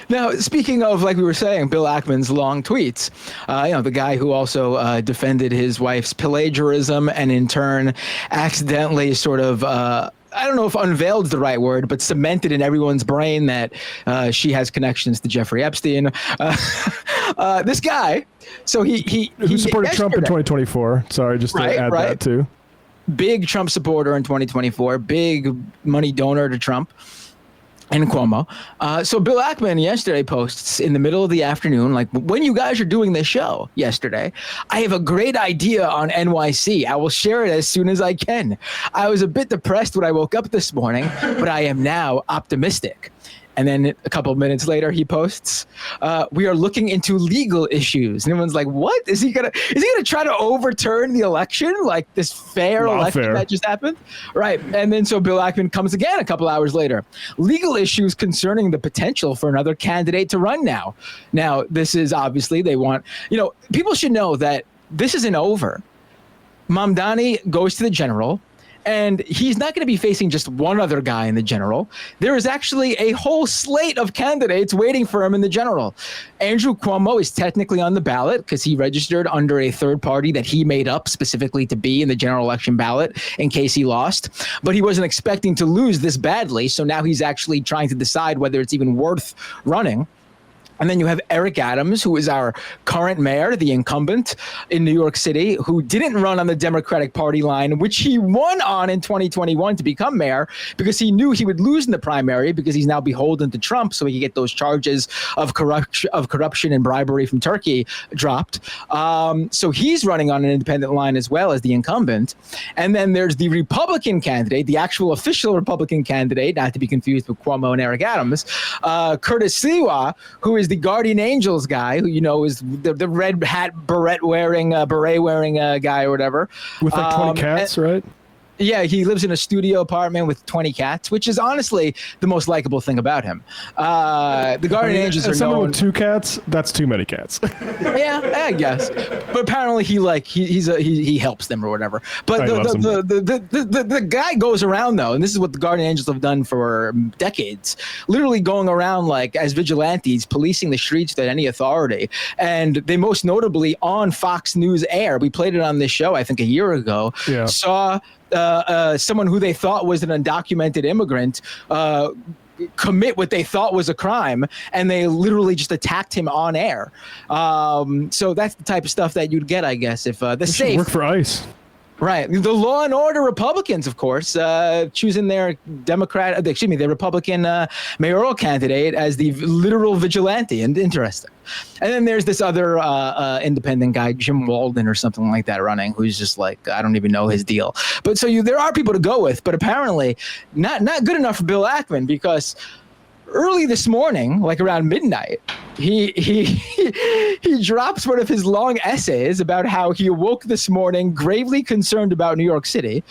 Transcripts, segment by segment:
Now, speaking of, like we were saying, Bill Ackman's long tweets, the guy who also defended his wife's plagiarism and in turn accidentally sort of, I don't know if unveiled is the right word, but cemented in everyone's brain that she has connections to Jeffrey Epstein. This guy, so he supported Trump in 2024. Sorry, just to add that too. Big Trump supporter in 2024, big money donor to Trump and Cuomo. So Bill Ackman yesterday posts in the middle of the afternoon, like, when you guys are doing this show yesterday, I have a great idea on NYC. I will share it as soon as I can. I was a bit depressed when I woke up this morning, but I am now optimistic. And then a couple of minutes later, he posts, "We are looking into legal issues." And everyone's like, "What is he gonna try to overturn the election, like this fair election that just happened?" Right. And then so Bill Ackman comes again a couple hours later. "Legal issues concerning the potential for another candidate to run now." Now, this is obviously they want, people should know that this isn't over. Mamdani goes to the general. And he's not going to be facing just one other guy in the general. There is actually a whole slate of candidates waiting for him in the general. Andrew Cuomo is technically on the ballot because he registered under a third party that he made up specifically to be in the general election ballot in case he lost. But he wasn't expecting to lose this badly. So now he's actually trying to decide whether it's even worth running. And then you have Eric Adams, who is our current mayor, the incumbent in New York City, who didn't run on the Democratic Party line, which he won on in 2021 to become mayor because he knew he would lose in the primary because he's now beholden to Trump, so he could get those charges of corruption and bribery from Turkey dropped. So he's running on an independent line as well as the incumbent. And then there's the Republican candidate, the actual official Republican candidate, not to be confused with Cuomo and Eric Adams, Curtis Sliwa, who is the Guardian Angels guy, who is the red hat beret wearing guy or whatever, with like 20 cats, right? Yeah, he lives in a studio apartment with 20 cats, which is honestly the most likable thing about him. The Guardian Angels are someone known with 2 cats. That's too many cats. Yeah, I guess. But apparently he helps them or whatever. But the guy goes around though, and this is what the Guardian Angels have done for decades, literally going around like as vigilantes, policing the streets without any authority. And they most notably on Fox News Air, we played it on this show I think a year ago, saw someone who they thought was an undocumented immigrant commit what they thought was a crime, and they literally just attacked him on air. So that's the type of stuff that you'd get, I guess, if the safe work for ICE. Right. The law and order Republicans, of course, choosing their Republican mayoral candidate as the literal vigilante. And interesting. And then there's this other independent guy, Jim Walden or something like that, running, who's just like, I don't even know his deal. But so there are people to go with, but apparently not good enough for Bill Ackman, because early this morning, like around midnight, he drops one of his long essays about how he awoke this morning gravely concerned about New York City.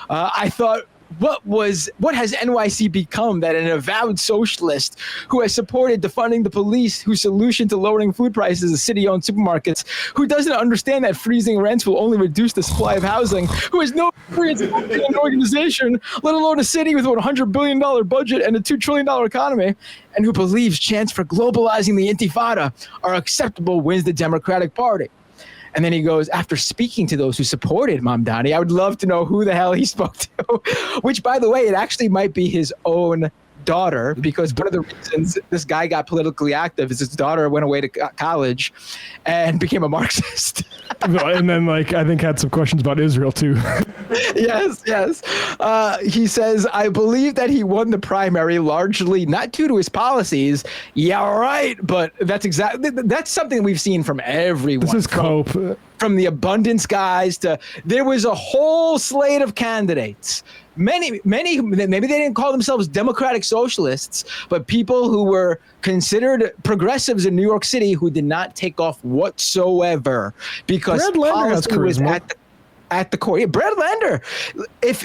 I thought, what has NYC become that an avowed socialist who has supported defunding the police, whose solution to lowering food prices is city-owned supermarkets, who doesn't understand that freezing rents will only reduce the supply of housing, who has no experience in an organization, let alone a city with a $100 billion budget and a $2 trillion economy, and who believes chants for globalizing the intifada are acceptable, wins the Democratic Party. And then he goes, after speaking to those who supported Mamdani, I would love to know who the hell he spoke to, which, by the way, it actually might be his own daughter, because one of the reasons this guy got politically active is his daughter went away to college and became a Marxist. And then, I think had some questions about Israel, too. Yes. He says, I believe that he won the primary largely not due to his policies. Yeah, right. But that's something we've seen from everyone. This is cope. From the abundance guys to, there was a whole slate of candidates. Many, maybe they didn't call themselves democratic socialists, but people who were considered progressives in New York City who did not take off whatsoever because policy was at the core. Yeah, Brad Lander. If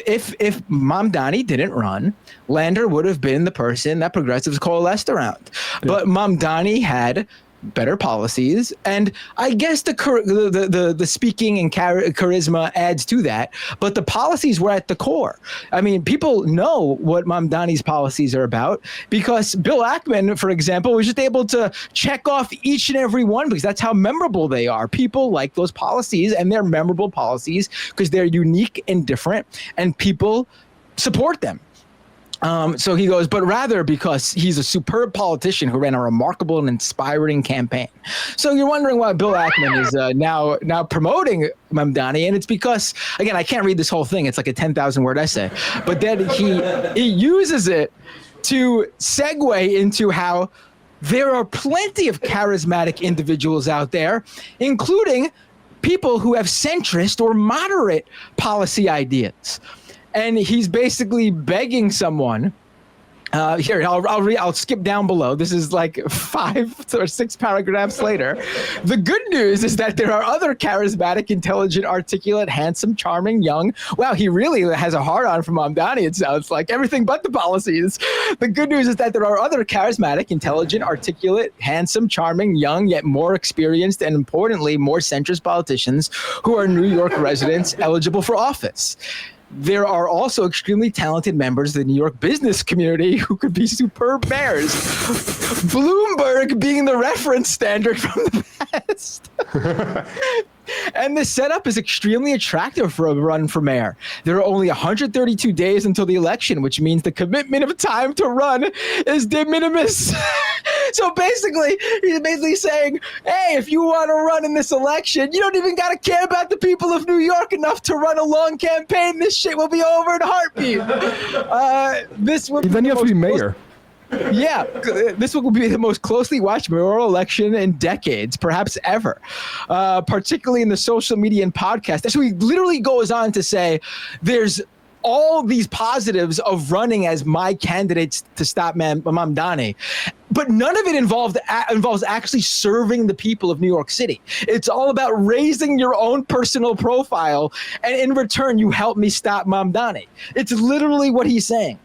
Mamdani didn't run, Lander would have been the person that progressives coalesced around. Yeah. But Mamdani had better policies, and I guess the speaking and charisma adds to that, but the policies were at the core. I mean, people know what Mamdani's policies are about because Bill Ackman, for example, was just able to check off each and every one because that's how memorable they are. People like those policies, and they're memorable policies because they're unique and different, and people support them. So he goes, but rather because he's a superb politician who ran a remarkable and inspiring campaign. So you're wondering why Bill Ackman is now promoting Mamdani, and it's because, again, I can't read this whole thing. It's like a 10,000-word essay. But then he uses it to segue into how there are plenty of charismatic individuals out there, including people who have centrist or moderate policy ideas. And he's basically begging someone. Here, I'll skip down below. This is like 5 or 6 paragraphs later. The good news is that there are other charismatic, intelligent, articulate, handsome, charming, young. Wow, he really has a hard-on for Mamdani, it sounds like. Everything but the policies. The good news is that there are other charismatic, intelligent, articulate, handsome, charming, young, yet more experienced, and importantly, more centrist politicians who are New York residents eligible for office. There are also extremely talented members of the New York business community who could be superb mayors. Bloomberg being the reference standard from the past. And the setup is extremely attractive for a run for mayor. There are only 132 days until the election, which means the commitment of time to run is de minimis. So basically, he's saying, hey, if you want to run in this election, you don't even got to care about the people of New York enough to run a long campaign. This shit will be over in a heartbeat. Then you have to be mayor. Yeah, this will be the most closely watched mayoral election in decades, perhaps ever, particularly in the social media and podcast. So he literally goes on to say there's all these positives of running as my candidates to stop Mamdani, but none of it involves actually serving the people of New York City. It's all about raising your own personal profile, and in return, you help me stop Mamdani. It's literally what he's saying.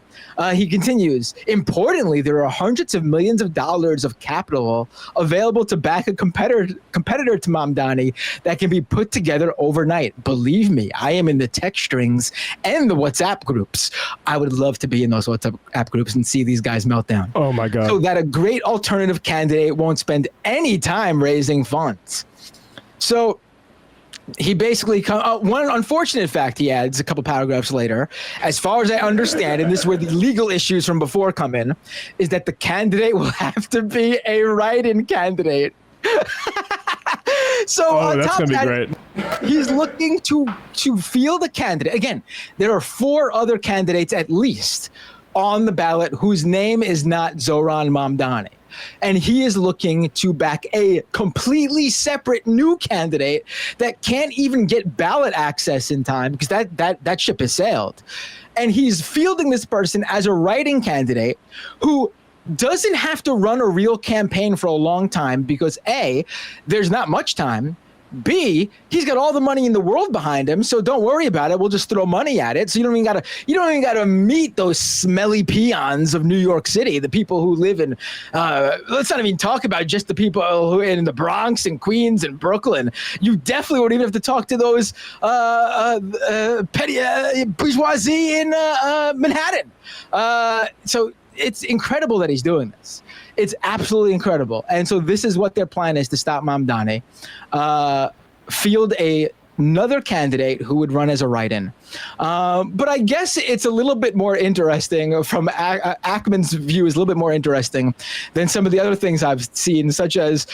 He continues, importantly, there are hundreds of millions of dollars of capital available to back a competitor to Mamdani that can be put together overnight. Believe me, I am in the text strings and the WhatsApp groups. I would love to be in those WhatsApp groups and see these guys melt down. Oh, my God. So that a great alternative candidate won't spend any time raising funds. So he basically one unfortunate fact he adds a couple paragraphs later, as far as I understand, and this is where the legal issues from before come in, is that the candidate will have to be a write-in candidate. So that's gonna be great. He's looking to field a candidate. Again, there are 4 other candidates at least on the ballot whose name is not Zohran Mamdani. And he is looking to back a completely separate new candidate that can't even get ballot access in time because that ship has sailed. And he's fielding this person as a writing candidate who doesn't have to run a real campaign for a long time because A, there's not much time. B, he's got all the money in the world behind him, so don't worry about it. We'll just throw money at it. So you don't even gotta meet those smelly peons of New York City, the people who live in. Let's not even talk about just the people who are in the Bronx and Queens and Brooklyn. You definitely wouldn't even have to talk to those petty bourgeoisie in Manhattan. So it's incredible that he's doing this. It's absolutely incredible. And so this is what their plan is to stop Mamdani. Field another candidate who would run as a write-in. But I guess it's a little bit more interesting from Ackman's view is a little bit more interesting than some of the other things I've seen, such as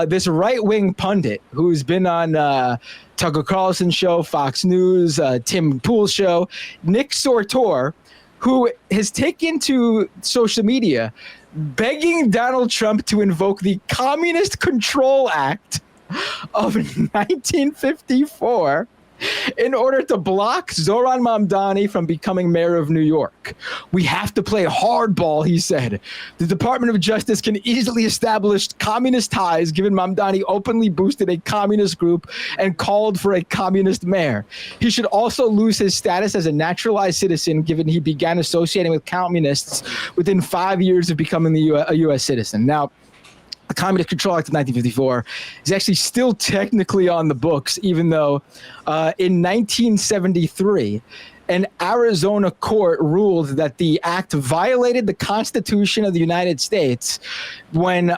this right-wing pundit who's been on Tucker Carlson's show, Fox News, Tim Pool's show, Nick Sortor, who has taken to social media begging Donald Trump to invoke the Communist Control Act of 1954 in order to block Zohran Mamdani from becoming mayor of New York. We have to play hardball, he said. The Department of Justice can easily establish communist ties given Mamdani openly boosted a communist group and called for a communist mayor. He should also lose his status as a naturalized citizen given he began associating with communists within 5 years of becoming a U.S. citizen. Now, the Communist Control Act of 1954 is actually still technically on the books, even though in 1973, an Arizona court ruled that the act violated the Constitution of the United States when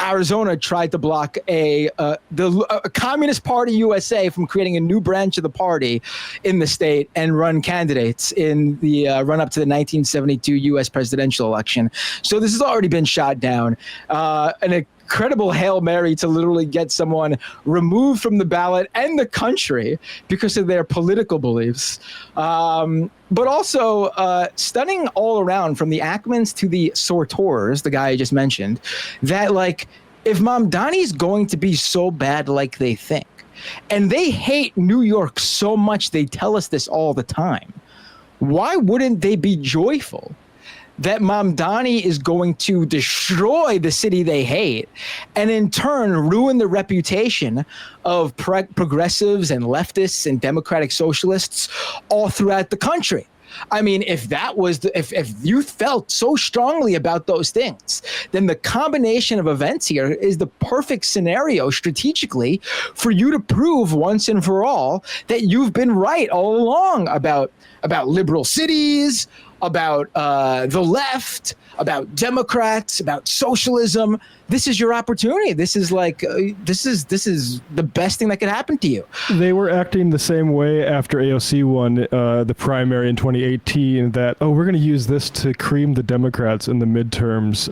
Arizona tried to block the Communist Party USA from creating a new branch of the party in the state and run candidates in the run-up to the 1972 U.S. presidential election. So this has already been shot down. An incredible Hail Mary to literally get someone removed from the ballot and the country because of their political beliefs. But also stunning all around, from the Ackmans to the Sortors, the guy I just mentioned, that like if Mamdani's going to be so bad like they think, and they hate New York so much, they tell us this all the time, why wouldn't they be joyful that Mamdani is going to destroy the city they hate and in turn ruin the reputation of progressives and leftists and democratic socialists all throughout the country? I mean, if that was if you felt so strongly about those things, then the combination of events here is the perfect scenario strategically for you to prove once and for all that you've been right all along about liberal cities, about the left, about Democrats, about socialism. This is your opportunity. This is like this is the best thing that could happen to you. They were acting the same way after AOC won the primary in 2018, that, oh, we're going to use this to cream the Democrats in the midterms,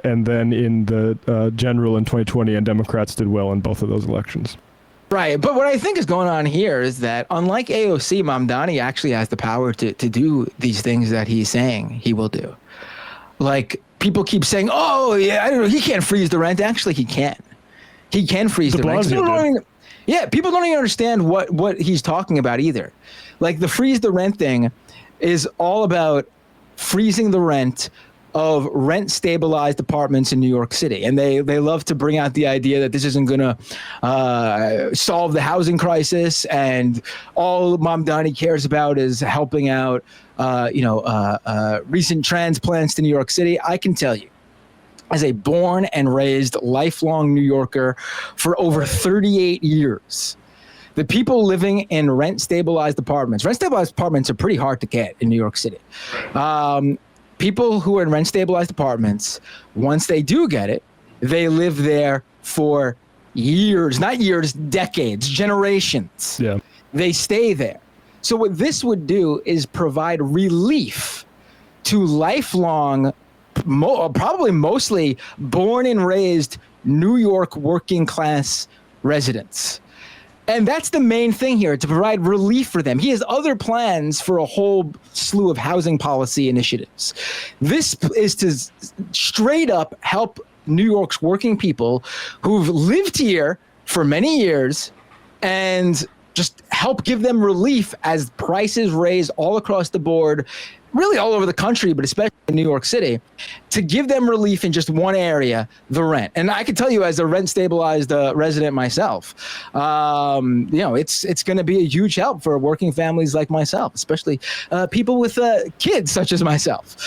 and then in the general in 2020, and Democrats did well in both of those elections. Right. But what I think is going on here is that unlike AOC, Mamdani actually has the power to do these things that he's saying he will do. Like, people keep saying, oh, yeah, I don't know, he can't freeze the rent. Actually, he can. He can freeze the rent. People don't even understand what he's talking about either. Like, the freeze the rent thing is all about freezing the rent of rent stabilized apartments in New York City. And they love to bring out the idea that this isn't going to solve the housing crisis, and all Mamdani cares about is helping out recent transplants to New York City. I can tell you, as a born and raised lifelong New Yorker for over 38 years, the people living in rent-stabilized apartments are pretty hard to get in New York City. People who are in rent-stabilized apartments, once they do get it, they live there for years, not years, decades, generations. Yeah. They stay there. So what this would do is provide relief to lifelong, probably mostly born and raised New York working class residents. And that's the main thing here, to provide relief for them. He has other plans for a whole slew of housing policy initiatives. This is to straight up help New York's working people who've lived here for many years, and just help give them relief as prices raise all across the board, really all over the country, but especially in New York City, to give them relief in just one area, the rent. And I can tell you, as a rent-stabilized resident myself, it's going to be a huge help for working families like myself, especially people with kids such as myself.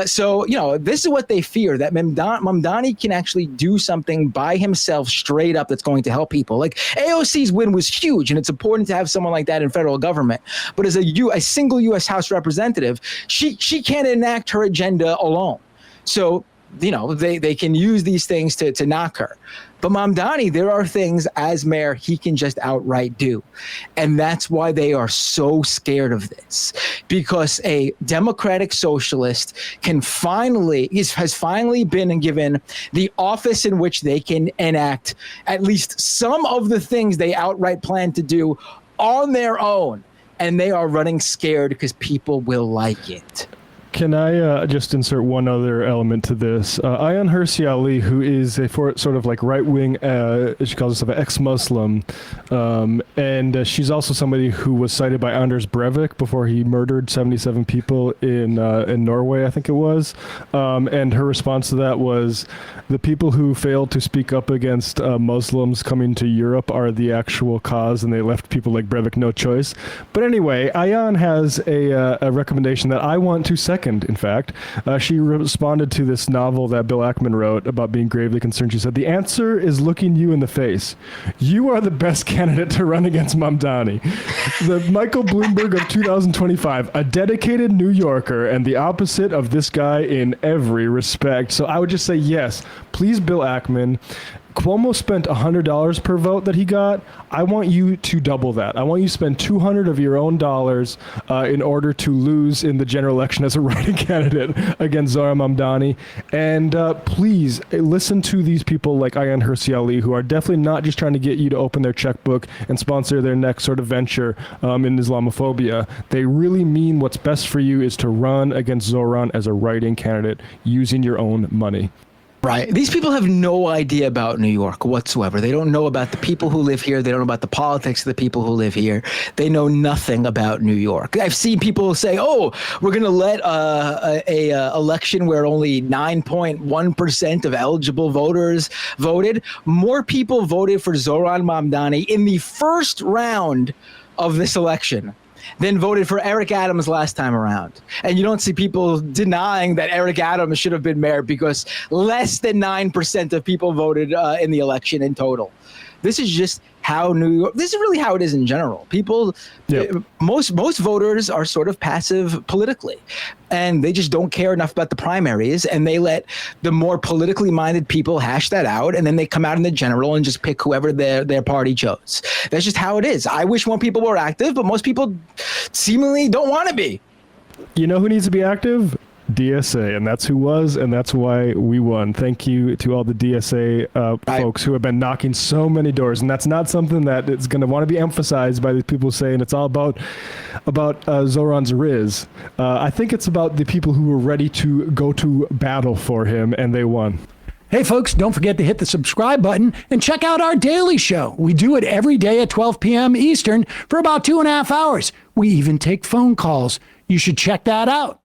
So this is what they fear, that Mamdani can actually do something by himself straight up that's going to help people. Like, AOC's win was huge, and it's important to have someone like that in federal government. But as a single U.S. House representative, she can't enact her agenda alone. So, they can use these things to knock her. But Mamdani, there are things as mayor he can just outright do. And that's why they are so scared of this. Because a democratic socialist has finally been given the office in which they can enact at least some of the things they outright plan to do on their own. And they are running scared because people will like it. Can I just insert one other element to this? Ayaan Hirsi Ali, who is a sort of like right-wing, she calls herself an ex-Muslim, and she's also somebody who was cited by Anders Breivik before he murdered 77 people in Norway, I think it was. And her response to that was, the people who failed to speak up against Muslims coming to Europe are the actual cause, and they left people like Breivik no choice. But anyway, Ayaan has a recommendation that I want to second. 2nd, in fact, she responded to this novel that Bill Ackman wrote about being gravely concerned. She said, "The answer is looking you in the face. You are the best candidate to run against Mamdani. The Michael Bloomberg of 2025, a dedicated New Yorker and the opposite of this guy in every respect." So I would just say, yes, please, Bill Ackman. Cuomo spent $100 per vote that he got. I want you to double that. I want you to spend $200 of your own dollars in order to lose in the general election as a writing candidate against Zohran Mamdani. And please listen to these people like Ayaan Hirsi Ali, who are definitely not just trying to get you to open their checkbook and sponsor their next sort of venture in Islamophobia. They really mean what's best for you is to run against Zohran as a writing candidate using your own money. Right. These people have no idea about New York whatsoever. They don't know about the people who live here. They don't know about the politics of the people who live here. They know nothing about New York. I've seen people say, "Oh, we're going to let a election where only 9.1% of eligible voters voted." More people voted for Zohran Mamdani in the first round of this election than voted for Eric Adams last time around. And you don't see people denying that Eric Adams should have been mayor because less than 9% of people voted in the election in total. This is just how New York, this is really how it is in general. People, most voters are sort of passive politically, and they just don't care enough about the primaries, and they let the more politically minded people hash that out, and then they come out in the general and just pick whoever their party chose. That's just how it is. I wish more people were active, but most people seemingly don't want to be. You know who needs to be active? DSA, and that's who was, and that's why we won. Thank you to all the DSA folks who have been knocking so many doors, and that's not something that is going to want to be emphasized by the people saying it's all about Zohran's Riz. I think it's about the people who were ready to go to battle for him, and they won. Hey, folks, don't forget to hit the subscribe button and check out our daily show. We do it every day at 12 p.m. Eastern for about 2.5 hours. We even take phone calls. You should check that out.